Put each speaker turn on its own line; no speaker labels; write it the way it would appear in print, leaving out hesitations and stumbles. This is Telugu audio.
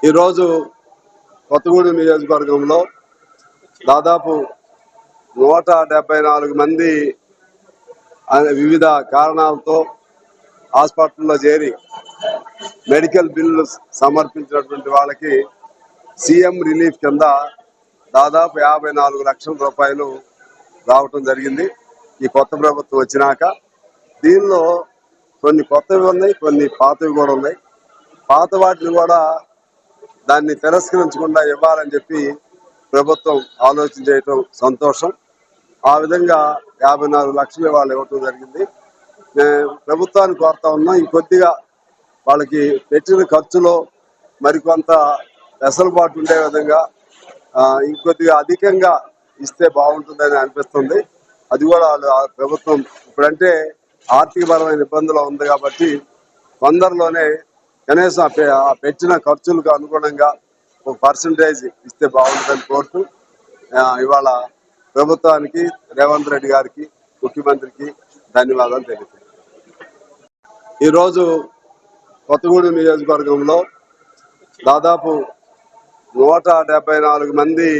ఈరోజు కొత్తగూడెం నియోజకవర్గంలో దాదాపు 174 మంది వివిధ కారణాలతో హాస్పిటల్లో చేరి మెడికల్ బిల్లు సమర్పించినటువంటి వాళ్ళకి సీఎం రిలీఫ్ కింద దాదాపు 54 లక్షల రూపాయలు రావటం జరిగింది. ఈ కొత్త ప్రభుత్వం వచ్చినాక దీనిలో కొన్ని కొత్తవి ఉన్నాయి, కొన్ని పాతవి కూడా ఉన్నాయి. పాత వాటిని కూడా దాన్ని తిరస్కరించకుండా ఇవ్వాలని చెప్పి ప్రభుత్వం ఆలోచన చేయటం సంతోషం. ఆ విధంగా 54 లక్షలు వాళ్ళు ఇవ్వటం జరిగింది. ప్రభుత్వాన్ని కోరుతా ఉన్నాం, ఇంకొద్దిగా వాళ్ళకి పెట్టిన ఖర్చులో మరికొంత వెసులుబాటు ఉండే విధంగా ఇంకొద్దిగా అధికంగా ఇస్తే బాగుంటుందని అనిపిస్తుంది. అది కూడా ప్రభుత్వం ఇప్పుడంటే ఆర్థికపరమైన ఇబ్బందులు ఉంది కాబట్టి తొందరలోనే కనీసం ఆ పెట్టిన ఖర్చులకు అనుగుణంగా ఒక పర్సంటేజ్ ఇస్తే బాగుంటుందని కోరుతూ ఇవాళ ప్రభుత్వానికి, రేవంత్ రెడ్డి గారికి, ముఖ్యమంత్రికి ధన్యవాదాలు తెలుపుతున్నాను. ఈరోజు కొత్తగూడెం నియోజకవర్గంలో దాదాపు 174 మంది